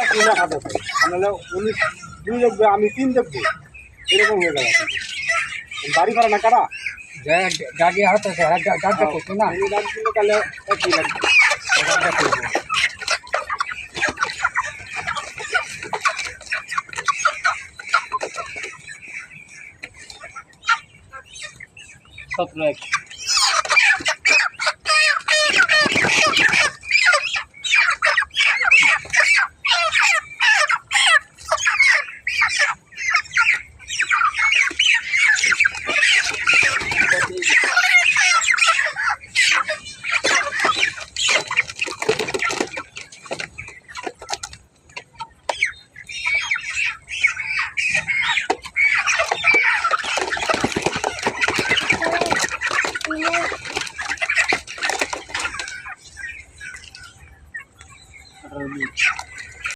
একই না খাতে নাহলে উনি 2 দেখবে আমি 3 দেখবো এরকম হয়ে গেল বাড়ি ভাড়া না কারা গাড়ি হাতে গাড়িটা করতো না এই গাড়ি কিনলে তাহলে একই লাগবে গাড়িটা করবো সতেরো এক